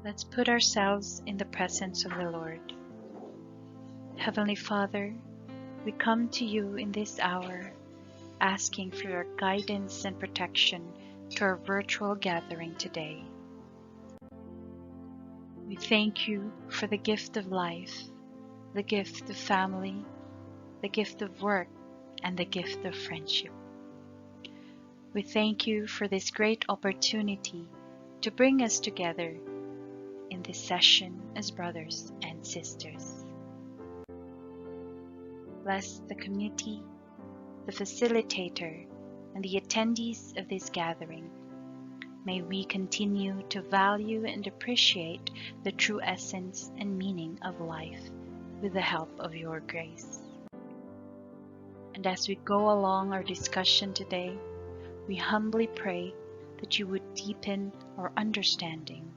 Let's put ourselves in the presence of the Lord. Heavenly Father, we come to you in this hour, asking for your guidance and protection to our virtual gathering today. We thank you for the gift of life, the gift of family, the gift of work, and the gift of friendship. We thank you for this great opportunity to bring us together in this session as brothers and sisters. Bless the community, the facilitator, and the attendees of this gathering. May we continue to value and appreciate the true essence and meaning of life with the help of your grace. And as we go along our discussion today, we humbly pray that you would deepen our understanding.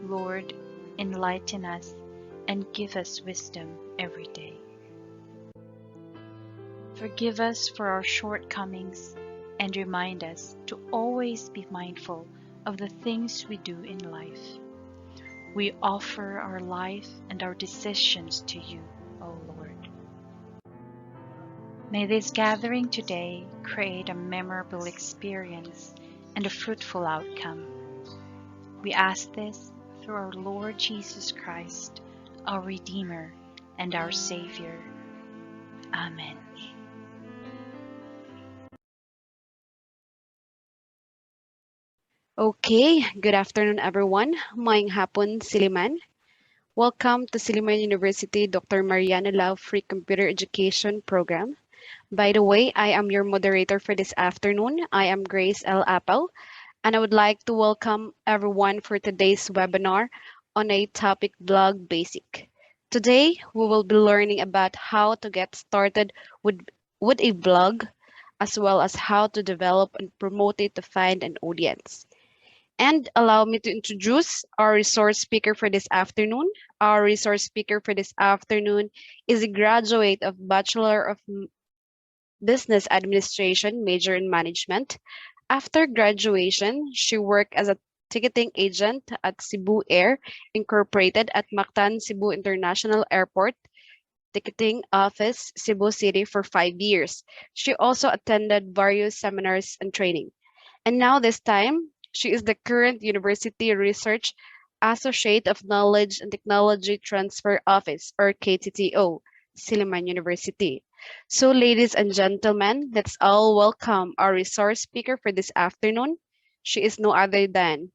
Lord, enlighten us and give us wisdom every day. Forgive us for our shortcomings and remind us to always be mindful of the things we do in life. We offer our life and our decisions to you, O Lord. May this gathering today create a memorable experience and a fruitful outcome. We ask this through our Lord Jesus Christ, our Redeemer and our Savior. Amen. Okay, good afternoon everyone. Maayong hapon, Silliman. Welcome to Silliman University Dr. Mariano Lau Free Computer Education Program. By the way, I am your moderator for this afternoon. I am Grace L. Apple, and I would like to welcome everyone for today's webinar on a topic blog basic. Today, we will be learning about how to get started with a blog, as well as how to develop and promote it to find an audience. And allow me to introduce our resource speaker for this afternoon. Our resource speaker for this afternoon is a graduate of Bachelor of Business Administration, major in management. After graduation, she worked as a ticketing agent at Cebu Air Incorporated at Mactan Cebu International Airport Ticketing Office, Cebu City for 5 years. She also attended various seminars and training. And now this time, she is the current University Research Associate of Knowledge and Technology Transfer Office, or KTTO, Silliman University. So ladies and gentlemen, let's all welcome our resource speaker for this afternoon. She is no other than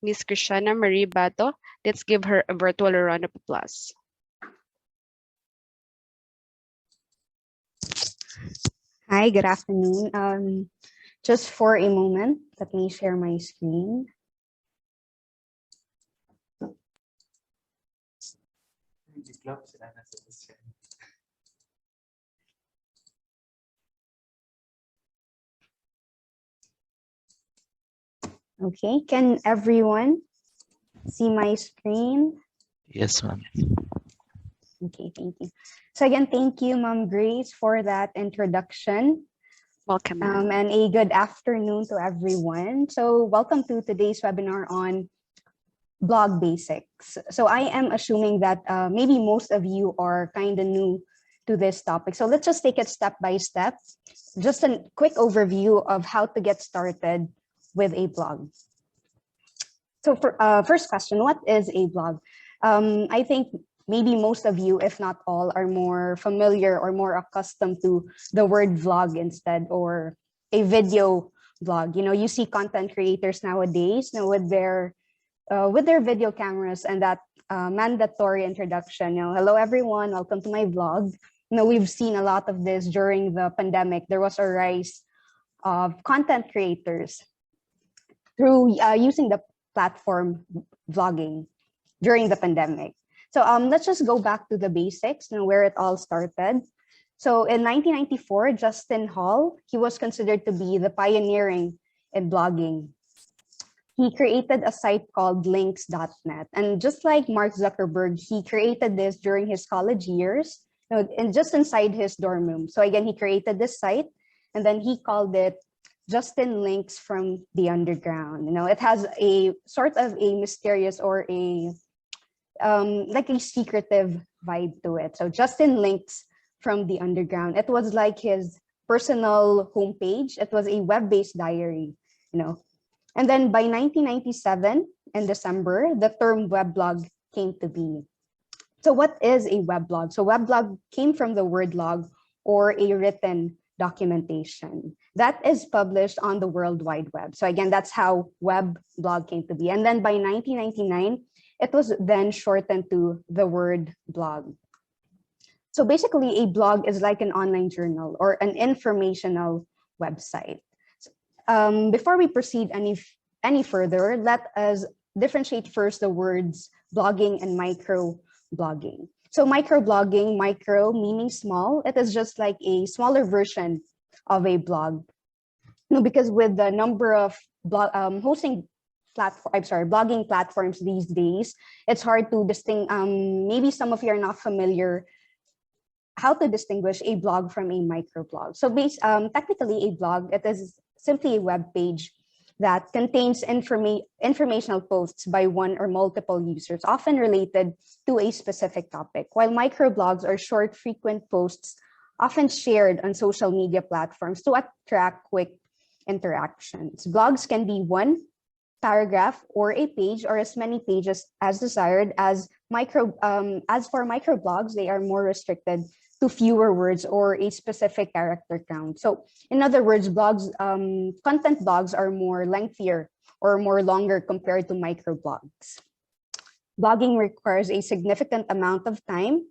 Miss KRISTIANNA Marie Bato. Let's give her a virtual round of applause. Hi, good afternoon. Just for a moment, let me share my screen. Okay, can everyone see my screen? Yes, ma'am. Okay, thank you. So again, thank you, Ma'am Grace, for that introduction. Welcome. And a good afternoon to everyone. So welcome to today's webinar on blog basics. So I am assuming that maybe most of you are kind of new to this topic. So let's just take it step by step. Just a quick overview of how to get started with a blog. So for first question, what is a blog? I think maybe most of you, if not all, are more familiar or more accustomed to the word vlog instead, or a video blog. You know, you see content creators nowadays with their video cameras and that mandatory introduction. Hello everyone, welcome to my vlog. We've seen a lot of this during the pandemic. There was a rise of content creators through using the platform vlogging during the pandemic. So let's just go back to the basics and where it all started. So in 1994, Justin Hall, he was considered to be the pioneering in blogging. He created a site called links.net. And just like Mark Zuckerberg, he created this during his college years, and just inside his dorm room. So again, he created this site and then he called it Justin Links from the Underground. It has a sort of a mysterious or a like a secretive vibe to it. So Justin Links from the Underground. It was like his personal homepage. It was a web-based diary, And then by 1997, in December, the term weblog came to be. So what is a weblog? So weblog came from the word log, or a written documentation that is published on the World Wide Web. So again, that's how weblog came to be. And then by 1999, it was then shortened to the word blog. So basically, a blog is like an online journal or an informational website. Before we proceed any further, let us differentiate first the words blogging and microblogging. So microblogging, micro meaning small, it is just like a smaller version of a blog. Because with the number of hosting blogging platforms these days, it's hard to distinguish. Maybe some of you are not familiar how to distinguish a blog from a microblog. So technically a blog, it is simply a web page that contains informational posts by one or multiple users, often related to a specific topic, while microblogs are short, frequent posts often shared on social media platforms to attract quick interactions. Blogs can be one paragraph or a page or as many pages as desired. As for microblogs, they are more restricted to fewer words or a specific character count. So in other words, content blogs are more lengthier or more longer compared to microblogs. Blogging requires a significant amount of time,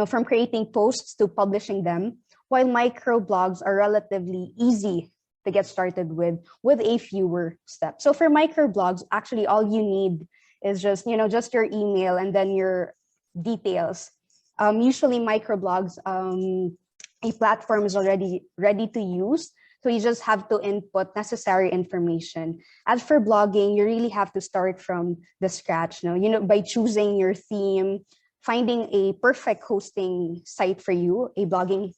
from creating posts to publishing them, while microblogs are relatively easy to get started with a fewer steps. So for microblogs, actually all you need is just your email and then your details. Usually microblogs, a platform is already ready to use. So you just have to input necessary information. As for blogging, you really have to start from the scratch, by choosing your theme, finding a perfect hosting site for you, a blogging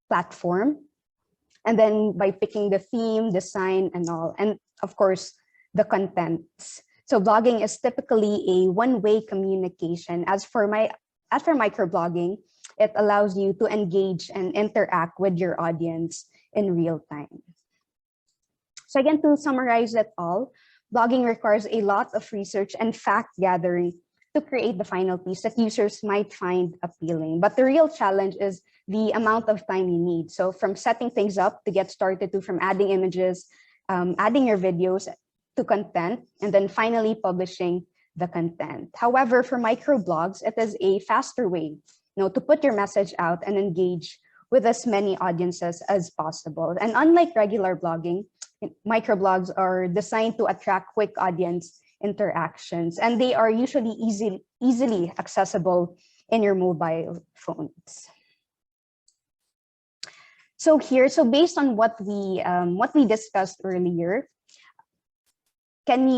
platform, and then by picking the theme, design, and all, and of course, the contents. So blogging is typically a one-way communication. As for microblogging, it allows you to engage and interact with your audience in real time. So again, to summarize it all, blogging requires a lot of research and fact gathering to create the final piece that users might find appealing. But the real challenge is the amount of time you need. So from setting things up to get started to from adding images, adding your videos to content, and then finally publishing the content. However, for microblogs, it is a faster way, to put your message out and engage with as many audiences as possible. And unlike regular blogging, microblogs are designed to attract quick audience interactions, and they are usually easily accessible in your mobile phones. So based on what we discussed earlier, can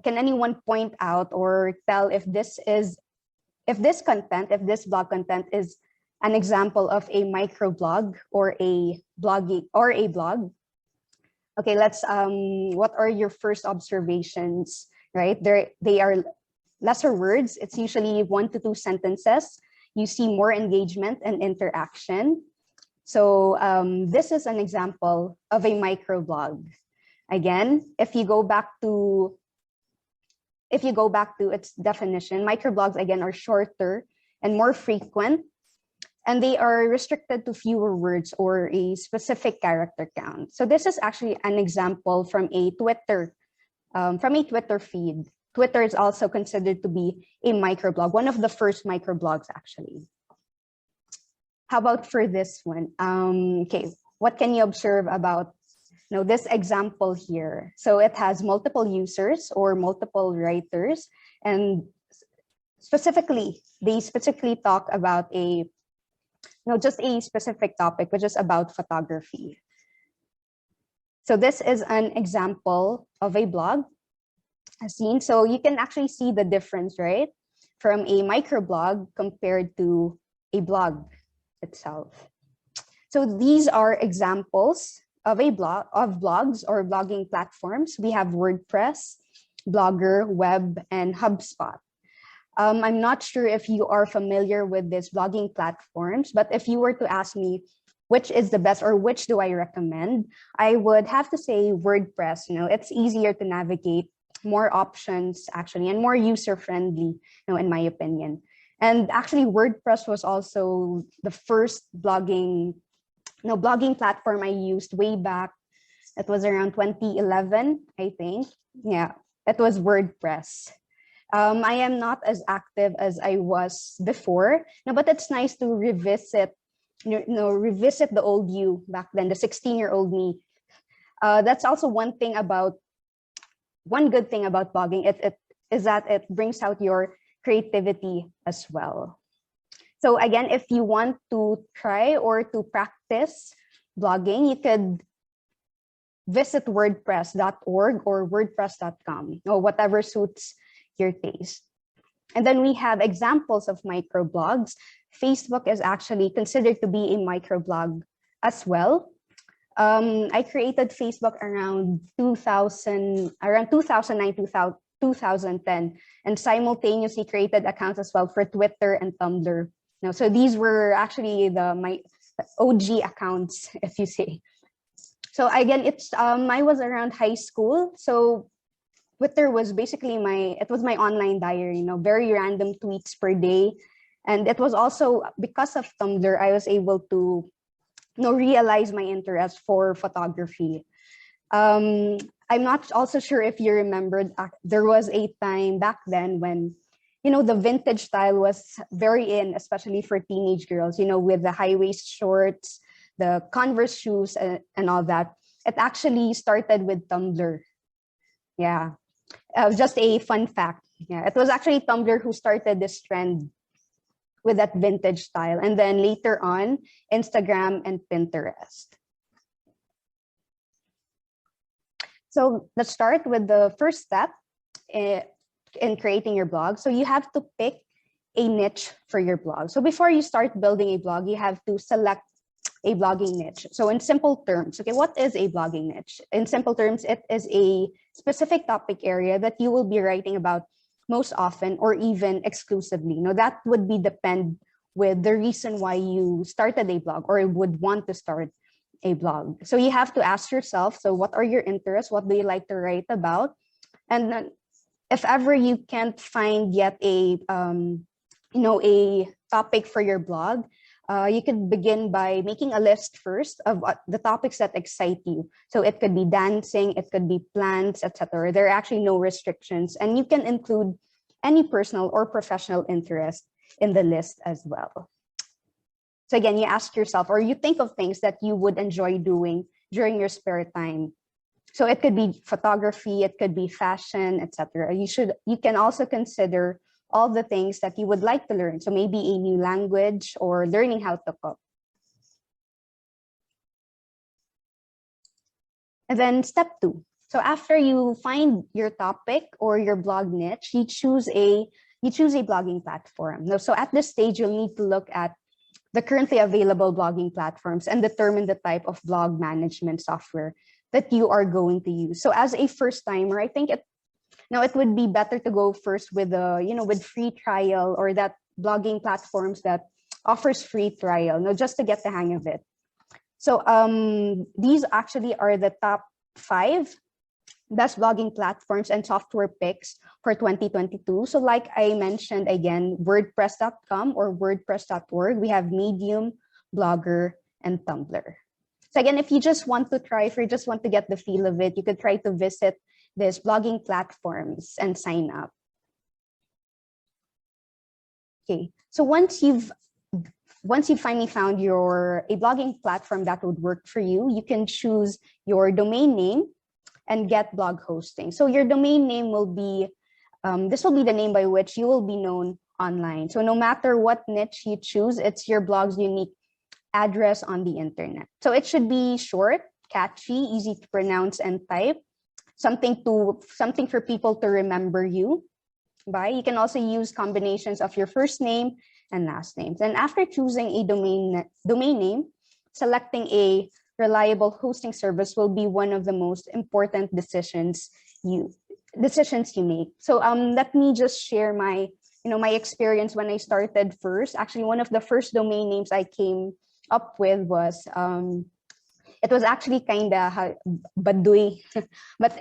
anyone point out or tell if this blog content is an example of a microblog or a blog? Okay, what are your first observations, right? They are lesser words. It's usually 1 to 2 sentences. You see more engagement and interaction. So this is an example of a microblog. Again, if you go back to its definition, microblogs again are shorter and more frequent, and they are restricted to fewer words or a specific character count. So this is actually an example from a Twitter feed. Twitter is also considered to be a microblog, one of the first microblogs actually. How about for this one? Okay, what can you observe about this example here? So it has multiple users or multiple writers, and they specifically talk about just a specific topic, which is about photography. So this is an example of a blog as seen. So you can actually see the difference, right? From a microblog compared to a blog itself. So these are examples of blogs or blogging platforms. We have WordPress, Blogger, Web, and HubSpot. I'm not sure if you are familiar with these blogging platforms, but if you were to ask me which is the best or which do I recommend, I would have to say WordPress. It's easier to navigate, more options actually, and more user-friendly, in my opinion. And actually WordPress was also the first blogging platform I used way back. It was around 2011, I think. Yeah, it was WordPress. I am not as active as I was before, but it's nice to revisit the old you back then, the 16-year-old me. That's also one good thing about blogging. It is that it brings out your creativity as well. So again, if you want to try or to practice blogging, you could visit wordpress.org or wordpress.com, or whatever suits your taste. And then we have examples of microblogs. Facebook is actually considered to be a microblog as well. I created Facebook around 2009, 2010, and simultaneously created accounts as well for Twitter and Tumblr. Now, so these were actually my OG accounts, if you say. So again, I was around high school, so Twitter was basically my online diary, very random tweets per day. And it was also because of Tumblr, I was able to realize my interest for photography. I'm not also sure if you remembered, there was a time back then when, the vintage style was very in, especially for teenage girls, with the high-waist shorts, the Converse shoes, and all that. It actually started with Tumblr. Yeah. Just a fun fact. Yeah, it was actually Tumblr who started this trend with that vintage style. And then later on, Instagram and Pinterest. So let's start with the first step in creating your blog. So you have to pick a niche for your blog. So before you start building a blog, you have to select a blogging niche. So in simple terms, okay, what is a blogging niche? In simple terms, it is a specific topic area that you will be writing about most often or even exclusively. Now that would be depend with the reason why you started a blog or would want to start a blog. So you have to ask yourself, so what are your interests? What do you like to write about? And then if ever you can't find yet a topic for your blog, you could begin by making a list first of the topics that excite you. So it could be dancing, it could be plants, etc. There are actually no restrictions, and you can include any personal or professional interest in the list as well. So again, you ask yourself, or you think of things that you would enjoy doing during your spare time. So it could be photography, it could be fashion, etc. You can also consider all the things that you would like to learn. So maybe a new language or learning how to cook. And then step 2. So after you find your topic or your blog niche, you choose a blogging platform. Now, so at this stage, you'll need to look at the currently available blogging platforms and determine the type of blog management software that you are going to use. So as a first timer, I think it would be better to go first with with free trial or that blogging platforms that offers free trial, just to get the hang of it. So these actually are the top 5 best blogging platforms and software picks for 2022. So like I mentioned again, WordPress.com or WordPress.org, we have Medium, Blogger, and Tumblr. So again, if you just want to get the feel of it, you could try to visit these blogging platforms and sign up. Okay, so once you've finally found a blogging platform that would work for you, you can choose your domain name and get blog hosting. So your domain name will be, this will be the name by which you will be known online. So no matter what niche you choose, it's your blog's unique address on the internet. So it should be short, catchy, easy to pronounce and type, something for people to remember you by. You can also use combinations of your first name and last names. And after choosing a domain name, selecting a reliable hosting service will be one of the most important decisions you make. So let me just share my experience when I started first. Actually, one of the first domain names I came up with was it was actually kind of baduy, but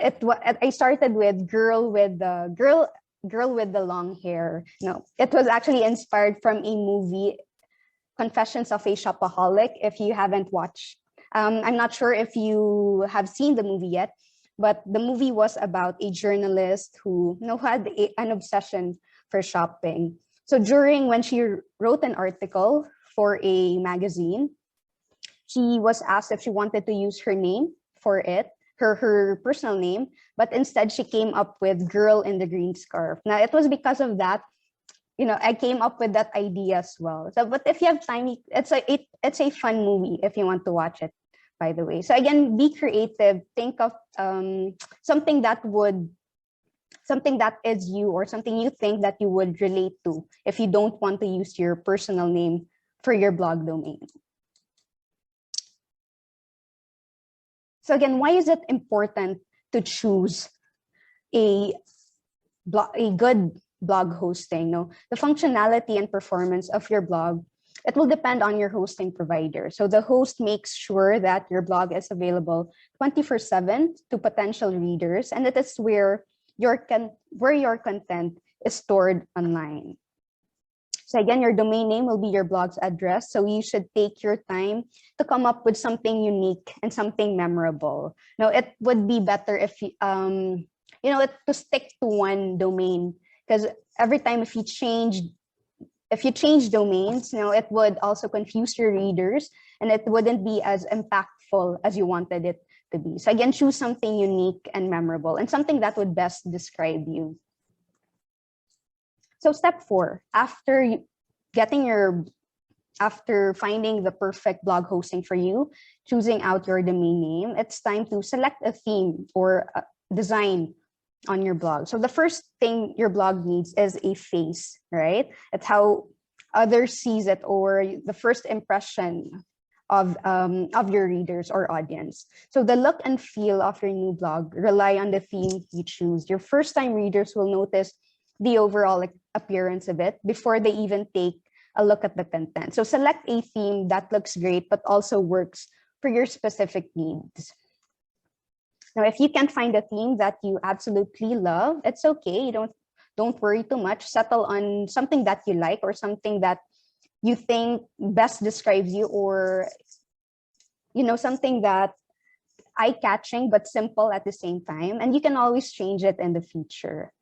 I started with girl with the long hair. No, it was actually inspired from a movie, Confessions of a Shopaholic. If you haven't watched, I'm not sure if you have seen the movie yet, but the movie was about a journalist who had an obsession for shopping. So when she wrote an article for a magazine, she was asked if she wanted to use her name for it, her personal name, but instead she came up with Girl in the Green Scarf. Now it was because of that, I came up with that idea as well. So, but if you have time, it's a fun movie if you want to watch it, by the way. So again, be creative. Think of something that is you, or something you think that you would relate to if you don't want to use your personal name for your blog domain. So again, why is it important to choose a good blog hosting? No, the functionality and performance of your blog, it will depend on your hosting provider. So the host makes sure that your blog is available 24/7 to potential readers, and it is where your content is stored online. So again, your domain name will be your blog's address. So you should take your time to come up with something unique and something memorable. Now, it would be better if you, to stick to one domain, because every time if you change domains, it would also confuse your readers, and it wouldn't be as impactful as you wanted it to be. So again, choose something unique and memorable, and something that would best describe you. So step 4, after finding the perfect blog hosting for you, choosing out your domain name, it's time to select a theme or a design on your blog. So the first thing your blog needs is a face, right? It's how others sees it, or the first impression of your readers or audience. So the look and feel of your new blog rely on the theme you choose. Your first-time readers will notice the overall appearance of it before they even take a look at the content. So select a theme that looks great but also works for your specific needs. Now, if you can't find a theme that you absolutely love, it's okay. You don't worry too much. Settle on something that you like, or something that you think best describes you, or something that eye-catching but simple at the same time. And you can always change it in the future.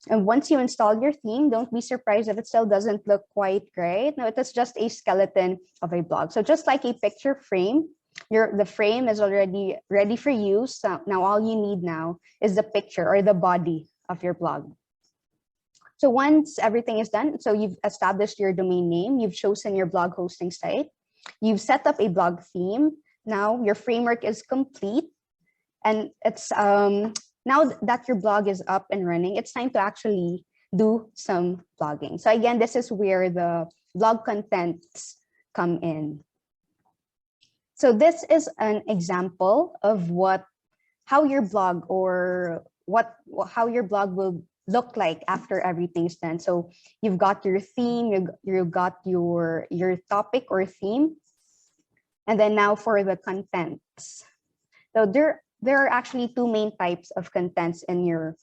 And once you install your theme, don't be surprised if it still doesn't look quite right. No, it is just a skeleton of a blog. So just like a picture frame, the frame is already ready for use. So now all you need now is the picture or the body of your blog. So once everything is done, so you've established your domain name, you've chosen your blog hosting site, you've set up a blog theme. Now your framework is complete, and it's now that your blog is up and running, it's time to actually do some blogging. So again, this is where the blog contents come in. So this is an example of how your blog will look like after everything's done. So you've got your theme, you've got your topic or theme, and then now for the contents. So there are actually two main types of contents in your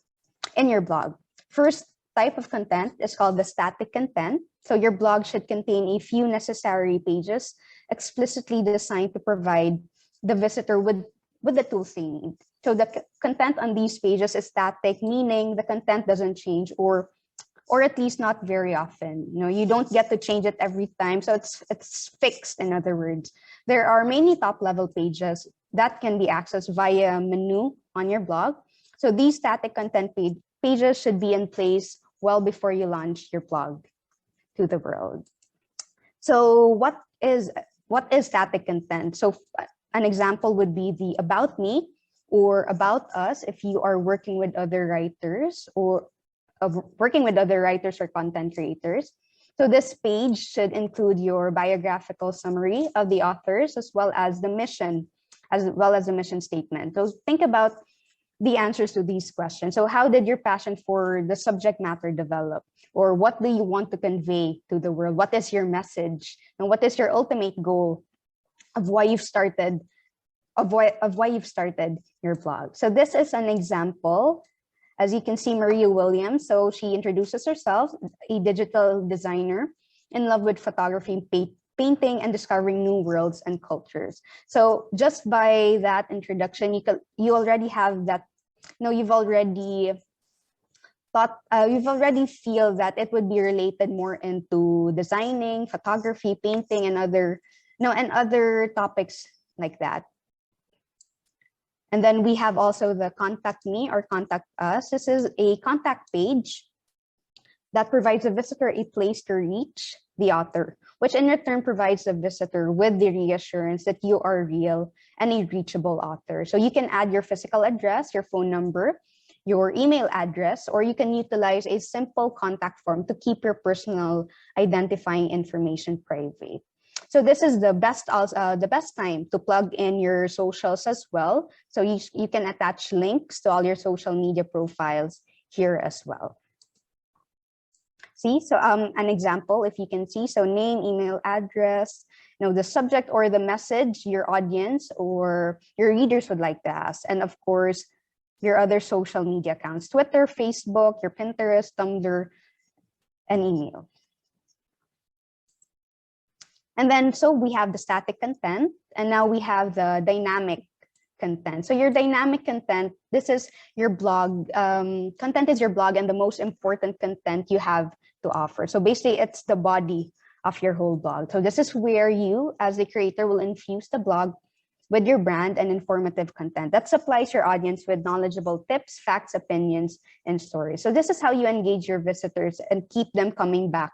blog. First type of content is called the static content. So your blog should contain a few necessary pages explicitly designed to provide the visitor with the tools they need. So the content on these pages is static, meaning the content doesn't change, or at least not very often. You don't get to change it every time. So it's fixed, in other words. There are many top-level pages that can be accessed via a menu on your blog. So these static content pages should be in place well before you launch your blog to the world. So what is static content? So an example would be the About Me or About Us if you are working with other writers or content creators. So this page should include your biographical summary of the authors, as well as the mission statement. So think about the answers to these questions. So how did your passion for the subject matter develop? Or what do you want to convey to the world? What is your message? And what is your ultimate goal of why you've started your blog? So this is an example. As you can see, Maria Williams. So she introduces herself, a digital designer in love with photography, painting, and discovering new worlds and cultures. So just by that introduction, you already have that. You've already feel that it would be related more into designing, photography, painting, and other topics like that. And then we have also the Contact Me or Contact Us. This is a contact page that provides the visitor a place to reach the author, which in return provides the visitor with the reassurance that you are real and a reachable author. So you can add your physical address, your phone number, your email address, or you can utilize a simple contact form to keep your personal identifying information private. So this is the best time to plug in your socials as well. So you can attach links to all your social media profiles here as well. See, so an example, if you can see, so name, email address, the subject or the message your audience or your readers would like to ask. And of course, your other social media accounts, Twitter, Facebook, your Pinterest, Tumblr, and email. And then, so we have the static content, and now we have the dynamic content. So your dynamic content, this is your blog. Content is your blog and the most important content you have to offer. So basically, it's the body of your whole blog. So this is where you, as a creator, will infuse the blog with your brand and informative content that supplies your audience with knowledgeable tips, facts, opinions, and stories. So this is how you engage your visitors and keep them coming back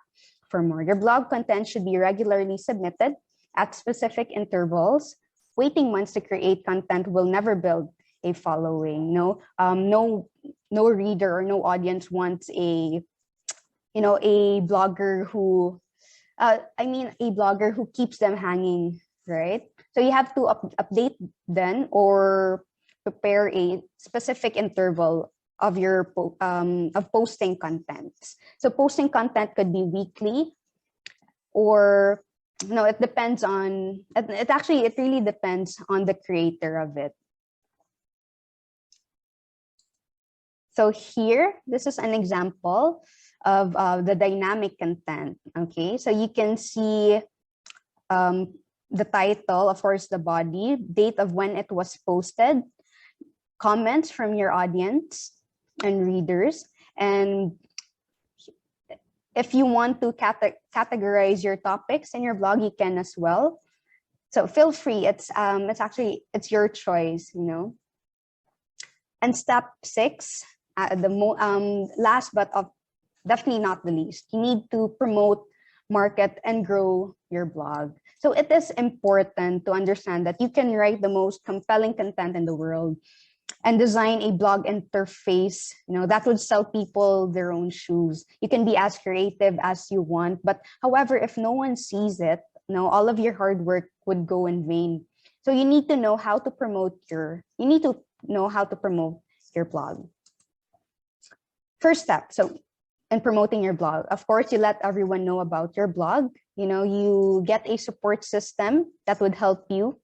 for more. Your blog content should be regularly submitted at specific intervals. Waiting months to create content will never build a following. No reader or no audience wants a blogger who keeps them hanging, right? So you have to update then or prepare a specific interval of your of posting content. So posting content could be weekly, or it depends on it really depends on the creator of it. So here, this is an example of the dynamic content. Okay, so you can see the title, of course, the body, date of when it was posted, comments from your audience and readers, and if you want to categorize your topics in your blog, you can as well. So feel free. It's your choice, And step 6, last but definitely not the least, you need to promote, market, and grow your blog. So it is important to understand that you can write the most compelling content in the world and design a blog interface, that would sell people their own shoes. You can be as creative as you want, but however, if no one sees it, all of your hard work would go in vain. So you need to know how to promote your blog. First step, so in promoting your blog, of course, you let everyone know about your blog. You get a support system that would help you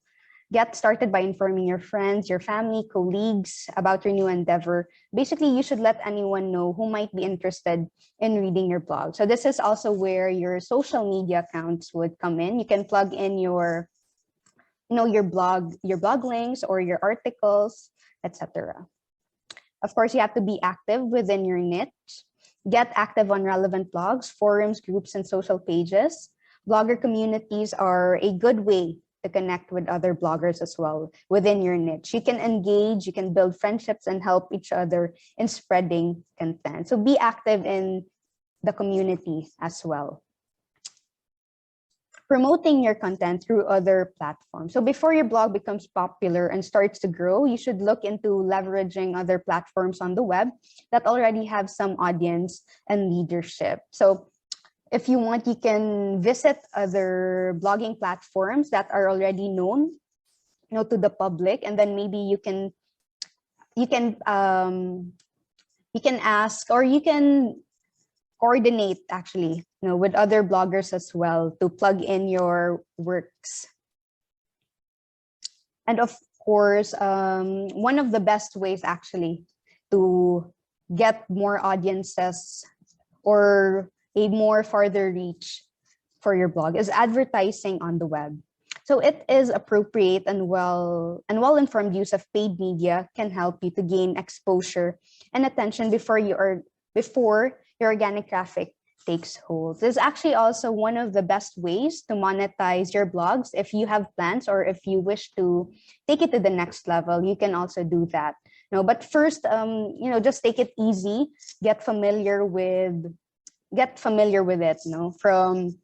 get started by informing your friends, your family, colleagues about your new endeavor. Basically, you should let anyone know who might be interested in reading your blog. So this is also where your social media accounts would come in. You can plug in your blog links or your articles, etc. Of course, you have to be active within your niche. Get active on relevant blogs, forums, groups, and social pages. Blogger communities are a good way to connect with other bloggers as well within your niche. You can engage, you can build friendships and help each other in spreading content. So be active in the community as well. Promoting your content through other platforms. So before your blog becomes popular and starts to grow, you should look into leveraging other platforms on the web that already have some audience and leadership. So if you want, you can visit other blogging platforms that are already known, to the public, and then maybe you can ask, or you can coordinate actually, with other bloggers as well to plug in your works. And of course, one of the best ways actually to get more audiences or a more farther reach for your blog is advertising on the web. So it is appropriate and well-informed use of paid media can help you to gain exposure and attention before your organic traffic takes hold. This is actually also one of the best ways to monetize your blogs. If you have plans or if you wish to take it to the next level, you can also do that. But first, just take it easy, get familiar with get familiar with it, from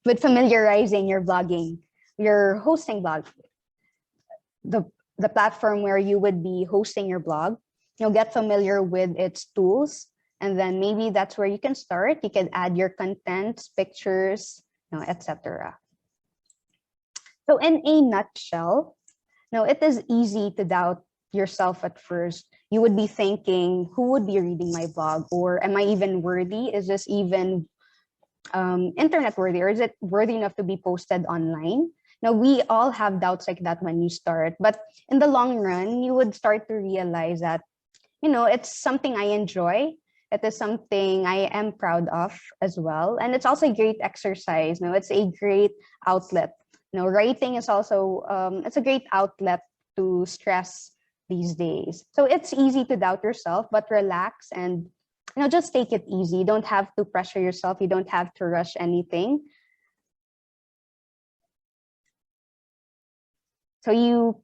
with familiarizing your blogging, your hosting blog, the platform where you would be hosting your blog. Get familiar with its tools, and then maybe that's where you can start. You can add your contents, pictures, etc. So in a nutshell, it is easy to doubt yourself at first. You would be thinking, who would be reading my blog? Or am I even worthy? Is this even internet worthy, or is it worthy enough to be posted online? Now, we all have doubts like that when you start, but in the long run, you would start to realize that, it's something I enjoy. It is something I am proud of as well. And it's also a great exercise. It's a great outlet. Writing is also, it's a great outlet to stress these days. So it's easy to doubt yourself, but relax and just take it easy. You don't have to pressure yourself. You don't have to rush anything. So you,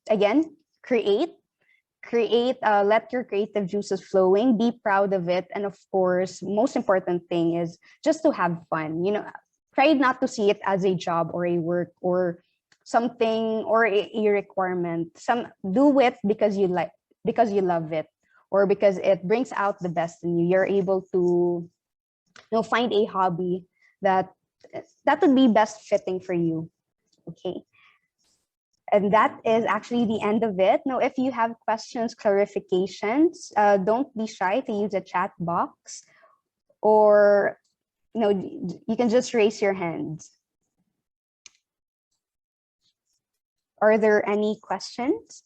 again, create, let your creative juices flowing, be proud of it. And of course, most important thing is just to have fun. Try not to see it as a job or a work or something or a requirement. Do it because you love it, or because it brings out the best in you. You're able to find a hobby that would be best fitting for you. Okay. And that is actually the end of it. Now, if you have questions, clarifications, don't be shy to use the chat box, or you can just raise your hands. Are there any questions?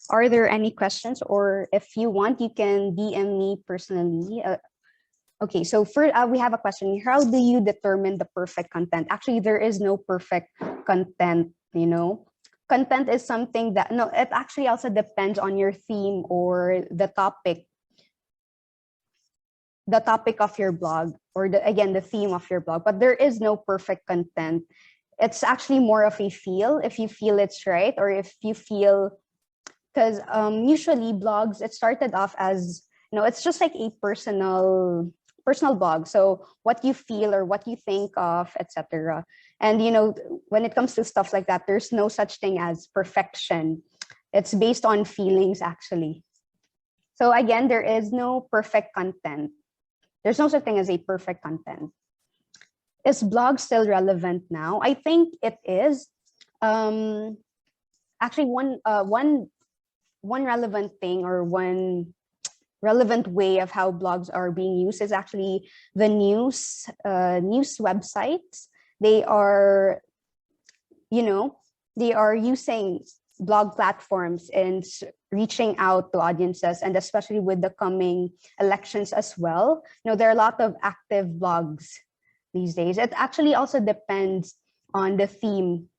Are there any questions? Or if you want, you can DM me personally. Okay, so we have a question. How do you determine the perfect content? Actually, there is no perfect content, Content is something that, it actually also depends on your theme or the topic of your blog, or the theme of your blog. But there is no perfect content. It's actually more of a feel, if you feel it's right, or if you feel, because usually blogs, it started off as, it's just like a personal blog. So what you feel or what you think of, etc. And when it comes to stuff like that, there's no such thing as perfection. It's based on feelings, actually. So again, there is no perfect content. There's no such thing as a perfect content. Is blog still relevant now? I think it is. Actually, one relevant thing, or one relevant way of how blogs are being used, is actually the news websites. They are, they are using blog platforms and reaching out to audiences, and especially with the coming elections as well. There are a lot of active blogs these days. It actually also depends on the theme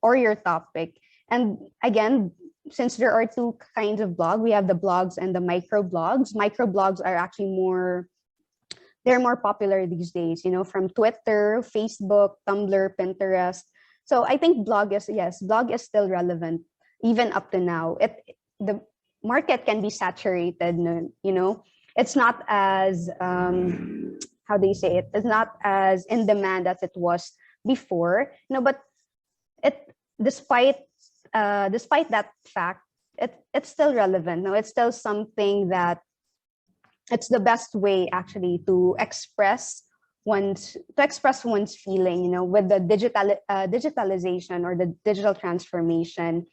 or your topic. And again, since there are two kinds of blog, we have the blogs and the microblogs. Microblogs are actually more popular these days, from Twitter, Facebook, Tumblr, Pinterest. So I think blog is still relevant even up to now. The market can be saturated, it's not as how do you say it? It's not as in demand as it was before, but despite that fact, it's still relevant. It's still something that it's the best way actually to express one's feeling. With the digitalization or the digital transformation,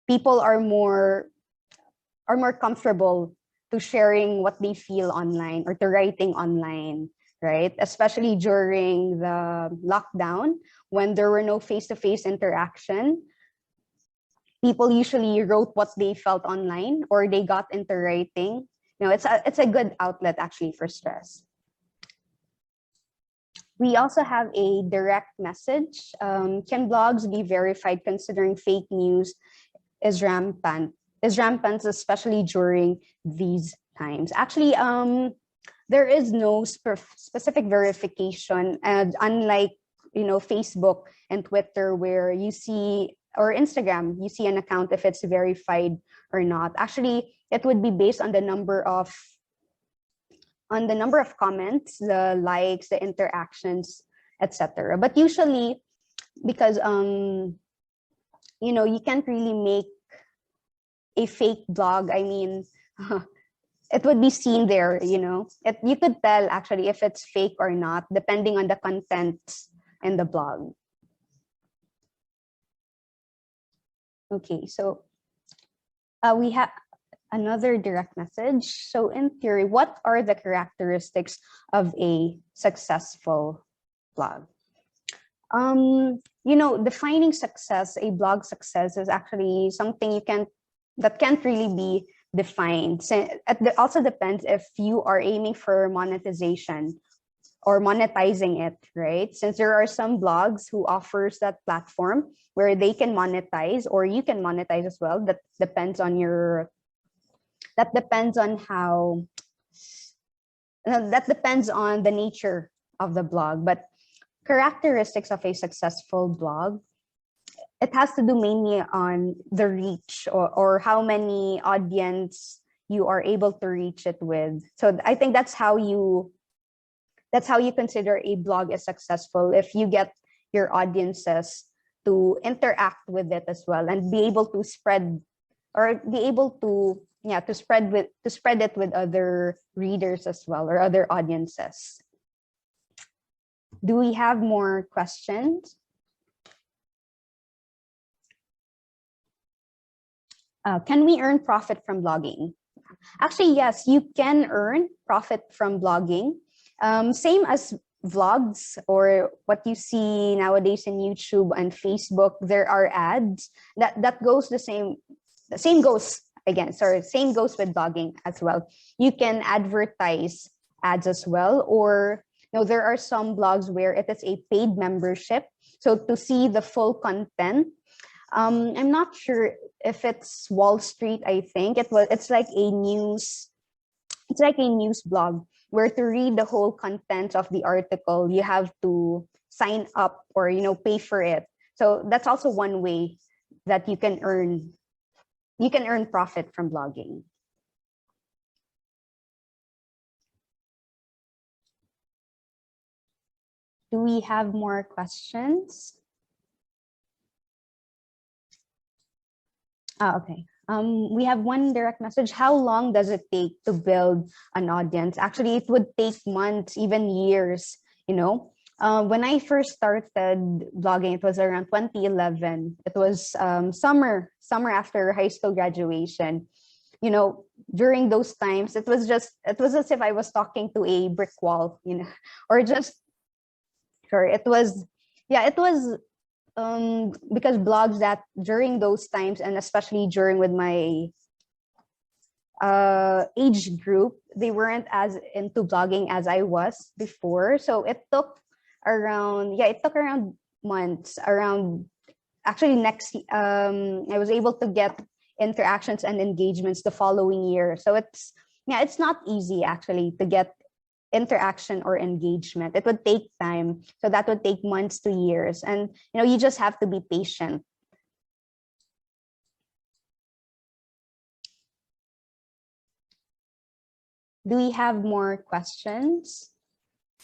people are more comfortable to sharing what they feel online, or to writing online, right? Especially during the lockdown when there were no face-to-face interaction. People usually wrote what they felt online or they got into writing. It's a good outlet actually for stress. We also have a direct message. Can blogs be verified considering fake news is rampant, especially during these times? Actually, there is no specific verification, and unlike Facebook and Twitter, where you see, or Instagram, you see an account if it's verified or not. Actually, it would be based on the number of comments, the likes, the interactions, etc. But usually, because you can't really make a fake blog. I mean, it would be seen there. You could tell actually if it's fake or not, depending on the content in the blog. Okay, so we have another direct message. So in theory, what are the characteristics of a successful blog? Defining success, a blog success, is actually something that can't really be defined. So it also depends if you are aiming for monetization or monetizing it, right? Since there are some blogs who offers that platform where they can monetize, or you can monetize as well. That depends on the nature of the blog. But characteristics of a successful blog, it has to do mainly on the reach, or how many audience you are able to reach it with. So I think that's how you consider a blog is successful, if you get your audiences to interact with it as well, and be able to spread, or be able to spread it with other readers as well, or other audiences. Do we have more questions? Can we earn profit from blogging? Actually, yes, you can earn profit from blogging. Same as vlogs, or what you see nowadays in YouTube and Facebook, there are ads. That goes the same. The same goes Same goes with blogging as well. You can advertise ads as well, or there are some blogs where it is a paid membership. So to see the full content, I'm not sure if it's Wall Street. I think it's like a news blog, where to read the whole content of the article, you have to sign up, or pay for it. So that's also one way that you can earn profit from blogging. Do we have more questions? Okay. We have one direct message. How long does it take to build an audience? Actually, it would take months, even years. When I first started blogging, it was around 2011. It was summer after high school graduation. During those times, it was as if I was talking to a brick wall, or just sure. It was because blogs that during those times, and especially during with my age group, they weren't as into blogging as I was before. So it took around months. Actually next I was able to get interactions and engagements the following year. So it's not easy actually to get interaction or engagement. It would take time. So that would take months to years. And you just have to be patient. Do we have more questions?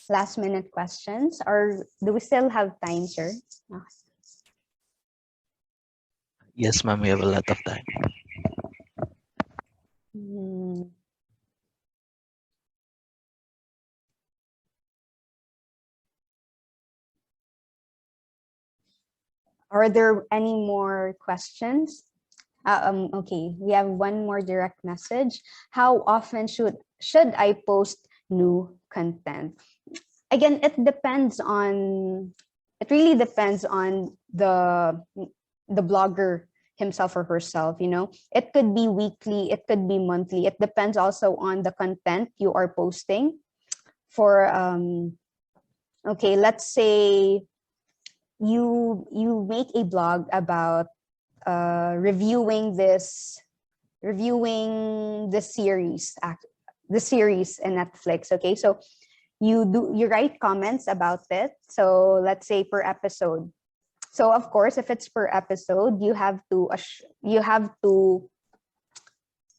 Last minute questions, or do we still have time, sir? Yes, ma'am, we have a lot of time. Are there any more questions? Okay, we have one more direct message. How often should I post new content? again, it really depends on the blogger himself or herself, you know. It could be weekly, it could be monthly. It depends also on the content you are posting. For okay, let's say you make a blog about reviewing the series in Netflix. Okay, so you write comments about it. So let's say per episode. So of course, if it's per episode, you have to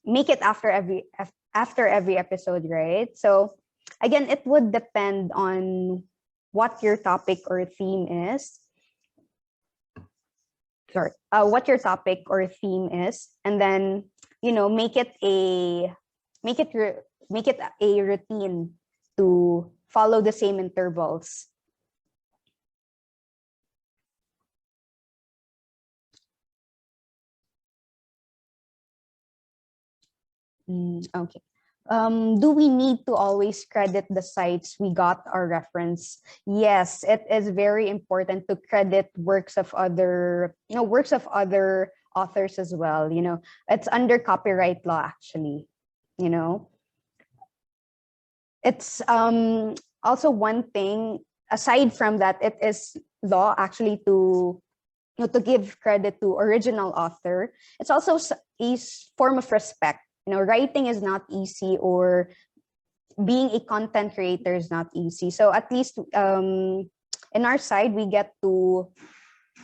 make it after every episode, right? So again, it would depend on what your topic or theme is. Sorry, what your topic or theme is, and then make it a routine to follow the same intervals. Okay. Do we need to always credit the sites we got our reference? Yes, it is very important to credit works of other authors as well. It's under copyright law, actually. It's also one thing. Aside from that, it is law actually to give credit to original author. It's also a form of respect. Writing is not easy, or being a content creator is not easy. So at least in our side, we get to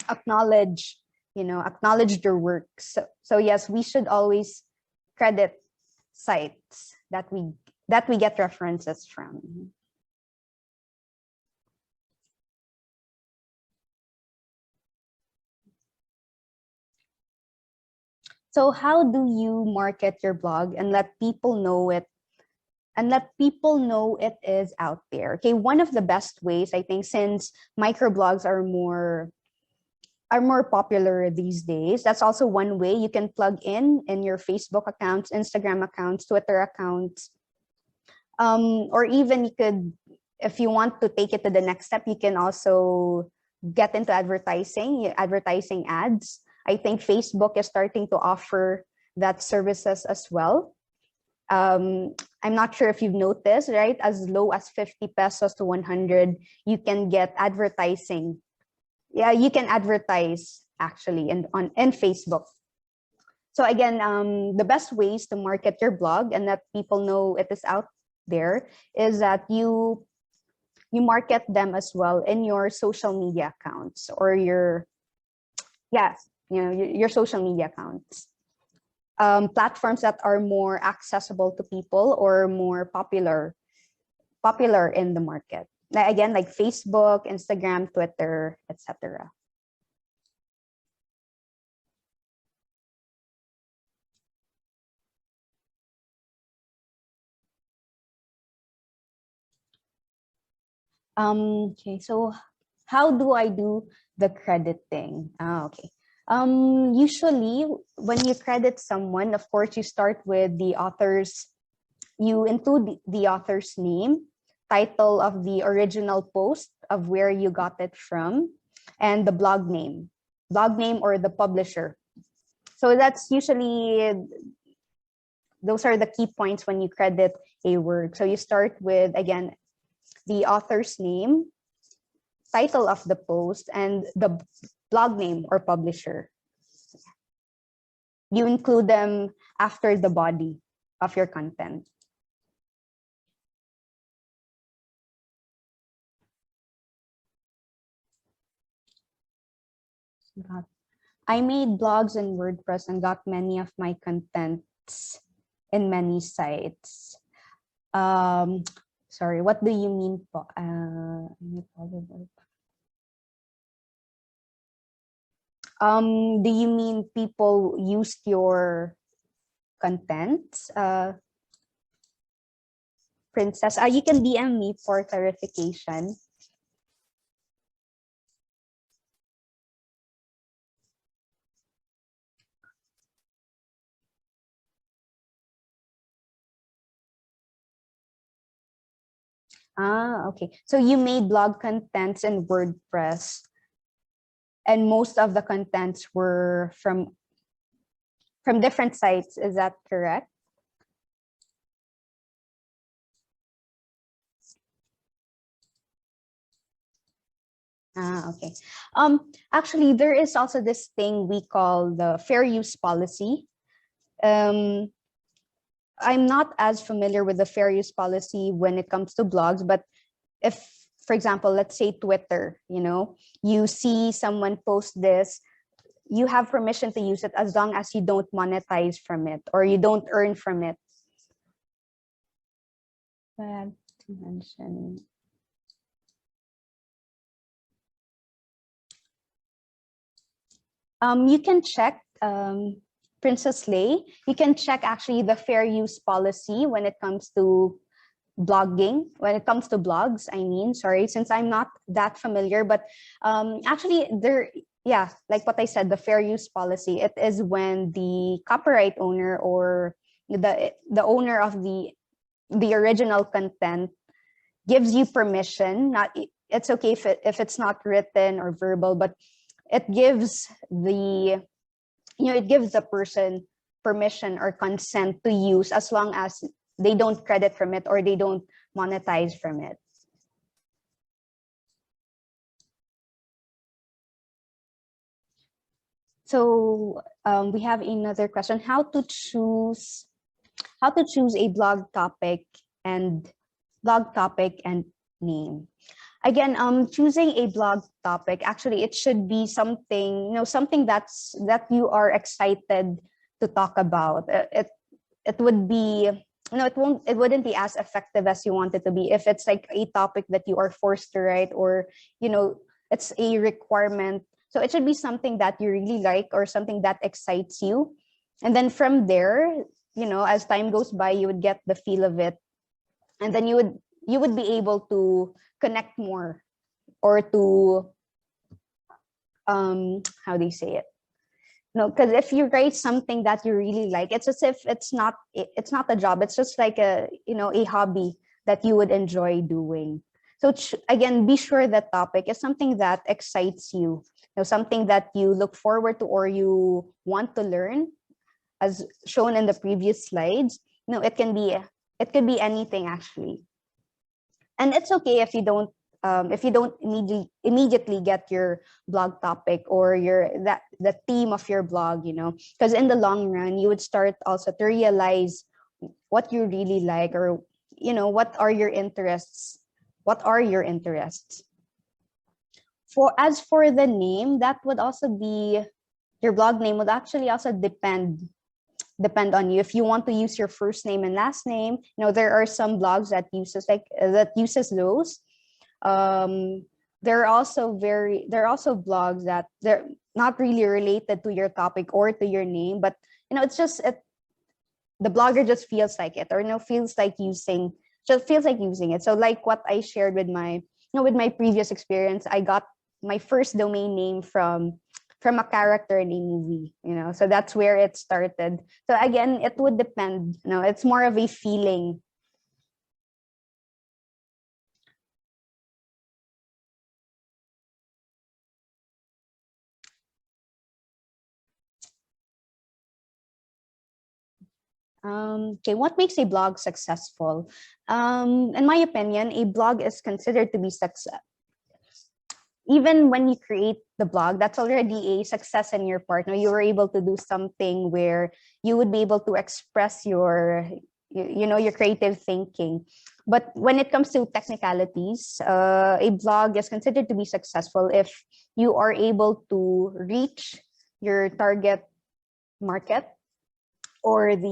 acknowledge their works. So yes, we should always credit sites that we get references from. So how do you market your blog and let people know it is out there? Okay, one of the best ways, I think, since microblogs are more popular these days, that's also one way you can plug in your Facebook accounts, Instagram accounts, Twitter accounts, or even you could, if you want to take it to the next step, you can also get into advertising ads. I think Facebook is starting to offer that services as well. I'm not sure if you've noticed, right? As low as 50 pesos to 100, you can get advertising. Yeah, you can advertise actually in Facebook. So again, the best ways to market your blog and let people know it is out there is that you market them as well in your social media accounts, or your social media accounts. Platforms that are more accessible to people or more popular in the market. Again, like Facebook, Instagram, Twitter, etc. Okay, so how do I do the crediting? Okay. Usually, when you credit someone, of course, you start with the author's. You include the author's name, title of the original post, of where you got it from, and the blog name or the publisher. So that's usually, those are the key points when you credit a work. So you start with, again, the author's name, title of the post, and the blog name or publisher. You include them after the body of your content. I made blogs in WordPress and got many of my contents in many sites. Sorry, what do you mean? Do you mean people used your content? Princess, you can DM me for clarification. Okay. So you made blog contents in WordPress, and most of the contents were from different sites. Is that correct? Okay. Actually, there is also this thing we call the fair use policy. I'm not as familiar with the fair use policy when it comes to blogs, but if, for example, let's say Twitter, you see someone post this, you have permission to use it as long as you don't monetize from it or you don't earn from it. Bad to mention. You can check, Princess Lay, you can check actually the fair use policy when it comes to blogging, when it comes to blogs, I mean, sorry, since I'm not that familiar, but actually there, yeah, like what I said, the fair use policy, it is when the copyright owner or the owner of the original content gives you permission. Not, it's okay if it's not written or verbal, but it gives it gives the person permission or consent to use as long as they don't credit from it or they don't monetize from it. So we have another question: how to choose a blog topic and name. Again, choosing a blog topic, actually it should be something, something that you are excited to talk about. It would be, it wouldn't be as effective as you want it to be if it's like a topic that you are forced to write, or it's a requirement. So it should be something that you really like or something that excites you, and then from there, as time goes by, you would get the feel of it, and then you would be able to connect more, or to how do you say it? No, because if you write something that you really like, it's as if it's not a job. It's just like a hobby that you would enjoy doing. So again, be sure that topic is something that excites you, something that you look forward to or you want to learn, as shown in the previous slides. It could be anything actually. And it's okay if you don't immediately get your blog topic or the theme of your blog, because in the long run you would start also to realize what you really like, or what are your interests. As for the name, that would also be, your blog name would actually also depend on you. If you want to use your first name and last name, there are some blogs that uses those. There are also blogs that they're not really related to your topic or to your name, but it's just the blogger just feels like it, or feels like using it. So like what I shared with my previous experience, I got my first domain name from a character in a movie, so that's where it started. So again, it would depend, it's more of a feeling. Okay, what makes a blog successful? In my opinion, a blog is considered to be success. Even when you create the blog, that's already a success in your part. Now, you were able to do something where you would be able to express your creative thinking. But when it comes to technicalities, a blog is considered to be successful if you are able to reach your target market, or if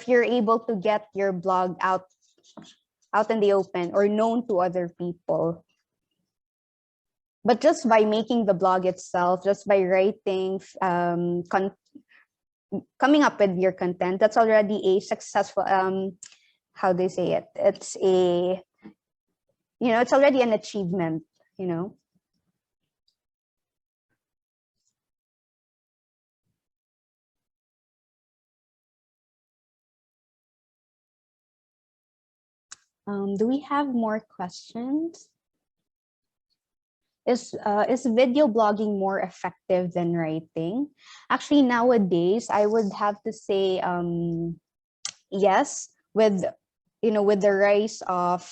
you're able to get your blog out in the open or known to other people. But just by making the blog itself, just by writing, coming up with your content, that's already a successful, how they say it, it's it's already an achievement, Do we have more questions? Is video blogging more effective than writing? Actually, nowadays, I would have to say yes, with with the rise of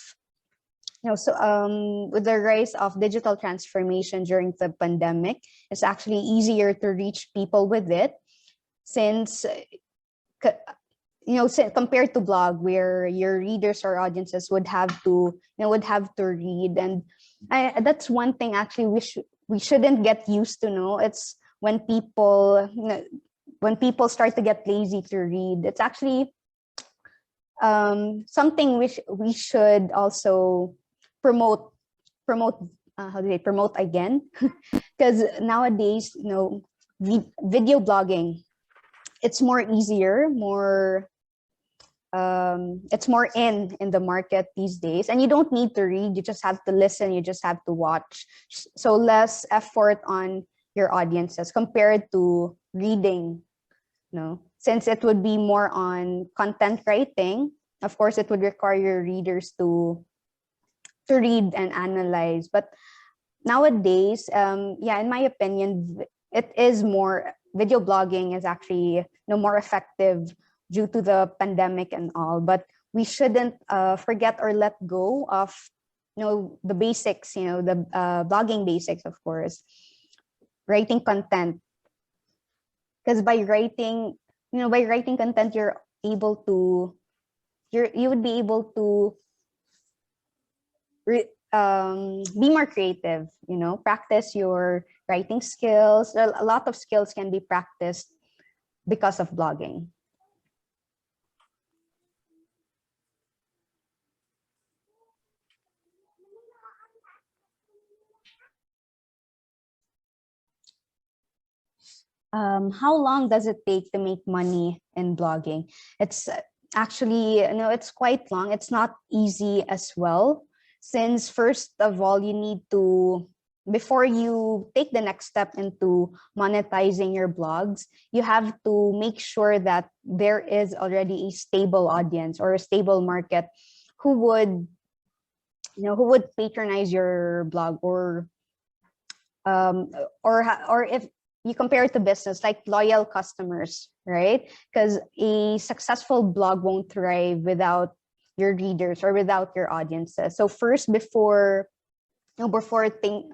with the rise of digital transformation during the pandemic, it's actually easier to reach people with it, since compared to blog, where your readers or audiences would have to read. And that's one thing actually we shouldn't get used to. It's when people start to get lazy to read. It's actually something which we should also promote promote again, because nowadays, video blogging, it's more easier, it's more in the market these days, and you don't need to read, you just have to listen, you just have to watch. So less effort on your audiences compared to reading, since it would be more on content writing. Of course, it would require your readers to read and analyze. But nowadays, in my opinion, it is more, video blogging is actually more effective due to the pandemic and all. But we shouldn't forget or let go of the basics, the blogging basics, of course, writing content. Because by writing content, you would be able to be more creative, practice your writing skills. A lot of skills can be practiced because of blogging. How long does it take to make money in blogging? It's actually, it's quite long. It's not easy as well, since first of all, you need to, before you take the next step into monetizing your blogs, you have to make sure that there is already a stable audience or a stable market who would patronize your blog, or if you compare it to business, like loyal customers, right? Because a successful blog won't thrive without your readers or without your audiences. So first, before planning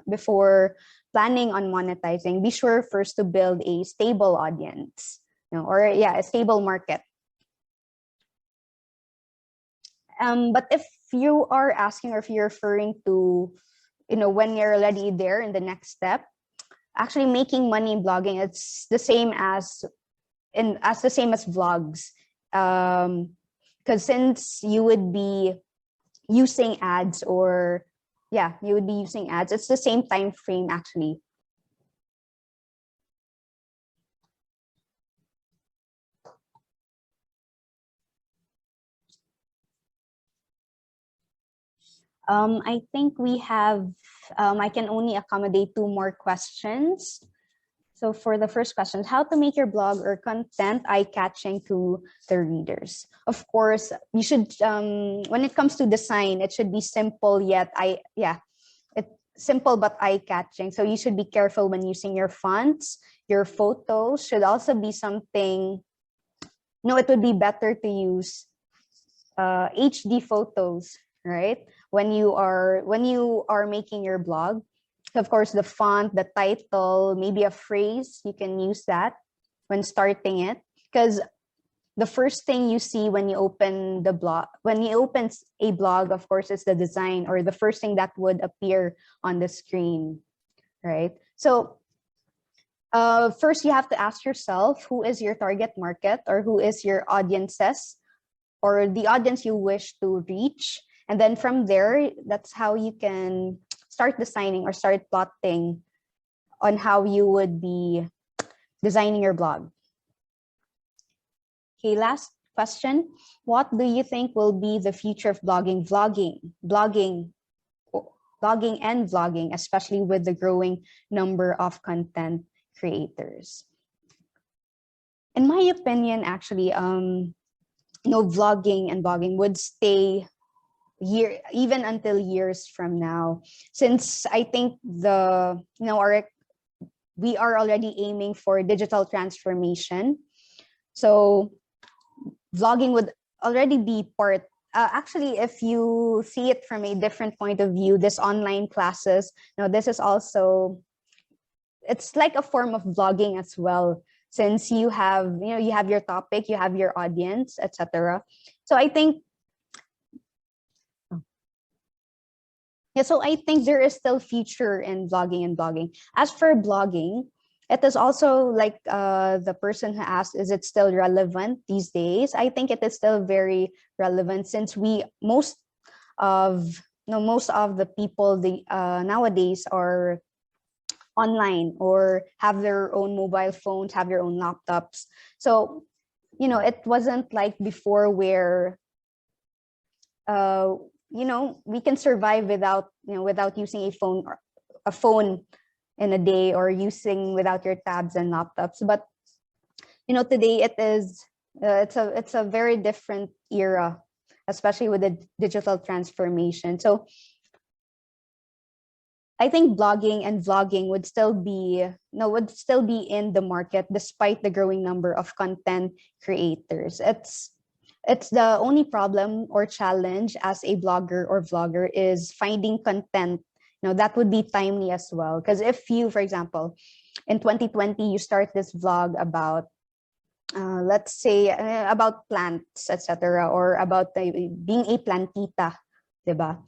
on monetizing, be sure first to build a stable audience, a stable market. But if you are asking, or if you're referring to, when you're already there in the next step, actually making money in blogging, it's the same as vlogs, because since you would be using ads, it's the same time frame actually. I think we have, I can only accommodate 2 more questions. So for the first question, how to make your blog or content eye-catching to the readers? Of course, you should, when it comes to design, it should be simple yet simple but eye-catching. So you should be careful when using your fonts. Your photos should also be something, it would be better to use HD photos, right? When you are making your blog. Of course, the font, the title, maybe a phrase, you can use that when starting it, because the first thing you see when you open a blog, of course, is the design, or the first thing that would appear on the screen, right? So first you have to ask yourself, who is your target market, or who is your audiences, or the audience you wish to reach. And then from there, that's how you can start designing or start plotting on how you would be designing your blog. Okay, last question. What do you think will be the future of blogging, and vlogging, especially with the growing number of content creators? In my opinion, actually, vlogging and blogging would stay even until years from now, since I think we are already aiming for digital transformation. So vlogging would already be part. Actually, if you see it from a different point of view, this online classes, this is also, it's like a form of vlogging as well, since you have your topic, you have your audience, etc. So I think, yeah, so I think there is still future in vlogging and blogging. As for blogging, it is also like the person who asked, is it still relevant these days? I think it is still very relevant, since most of the people nowadays are online or have their own mobile phones, have their own laptops. So, it wasn't like before where we can survive without using a phone in a day, or using without your tabs and laptops. But today it's a very different era, especially with the digital transformation. So I think blogging and vlogging would still be in the market, despite the growing number of content creators. It's the only problem or challenge as a blogger or vlogger is finding content that would be timely as well. Because if you, for example, in 2020 you start this vlog about let's say about plants, etc., or about being a plantita, diba?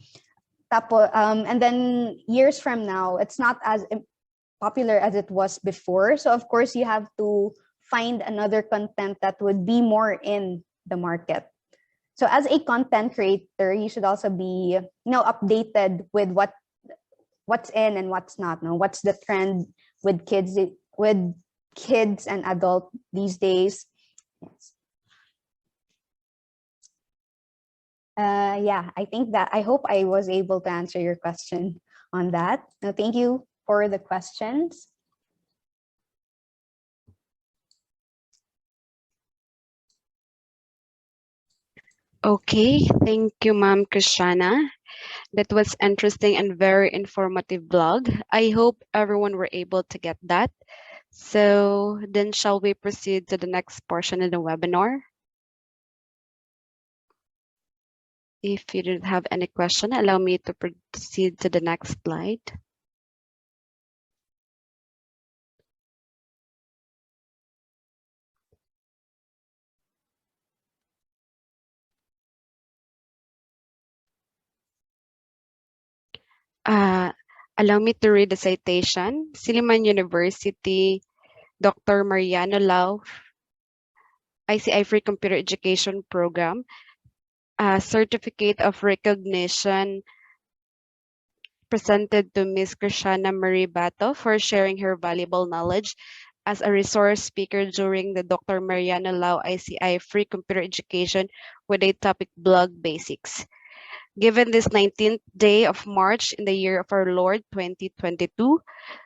And then years from now, it's not as popular as it was before. So of course, you have to find another content that would be more in the market. So as a content creator, you should also be updated with what's in and what's not. What's the trend with kids and adult these days? Yes. Yeah, I hope I was able to answer your question on that. Now, thank you for the questions. Okay, thank you, Ma'am KRISTIANNA. That was interesting and very informative blog. I hope everyone were able to get that. So then shall we proceed to the next portion of the webinar? If you don't have any question, allow me to proceed to the next slide. Allow me to read the citation. Silliman University, Dr. Mariano Lau, ICI Free Computer Education Program, Certificate of Recognition presented to Ms. KRISTIANNA Marie Bato for sharing her valuable knowledge as a resource speaker during the Dr. Mariano Lau ICI Free Computer Education with a topic blog basics. Given this 19th day of March in the year of our Lord 2022,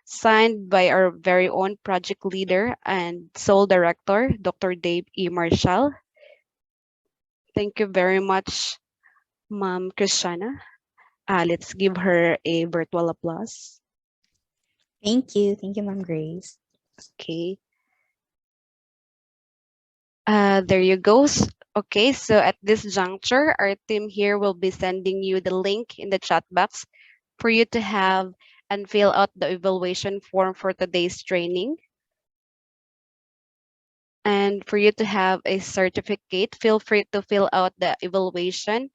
signed by our very own project leader and sole director, Dr. Dave E. Marshall. Thank you very much, Ma'am KRISTIANNA. Let's give her a virtual applause. Thank you, Ma'am Grace. Okay. There you go. Okay, so at this juncture, our team here will be sending you the link in the chat box for you to have and fill out the evaluation form for today's training. And for you to have a certificate, feel free to fill out the evaluation.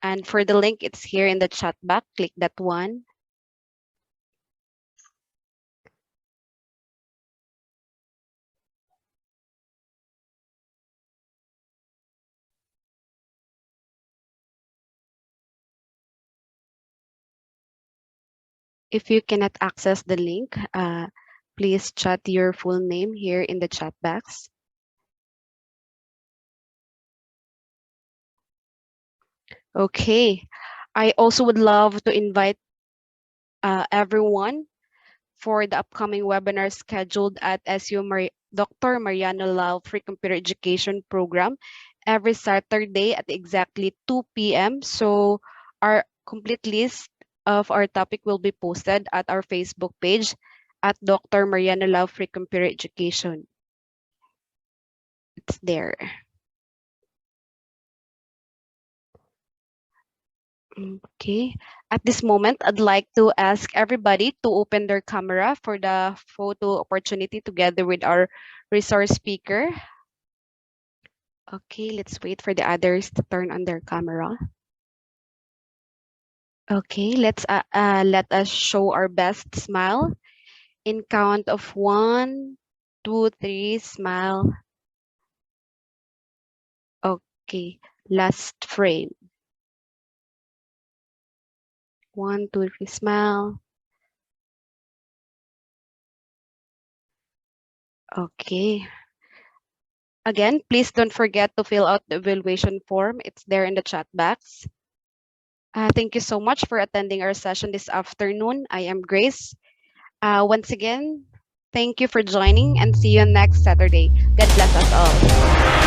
And for the link, it's here in the chat box. Click that one. If you cannot access the link, please chat your full name here in the chat box. Okay, I also would love to invite everyone for the upcoming webinar scheduled at Dr. Mariano Lau Free Computer Education Program every Saturday at exactly 2 p.m. So Our complete list of our topic will be posted at our Facebook page at Dr. Mariano Love Free Computer Education. It's there. Okay. At this moment, I'd like to ask everybody to open their camera for the photo opportunity together with our resource speaker. Okay, let's wait for the others to turn on their camera. Okay, let us show our best smile. In count of 1, 2, 3, smile. Okay, last frame. 1, 2, 3, smile. Okay. Again, please don't forget to fill out the evaluation form. It's there in the chat box. Thank you so much for attending our session this afternoon. I am Grace. Once again, thank you for joining and see you next Saturday. God bless us all.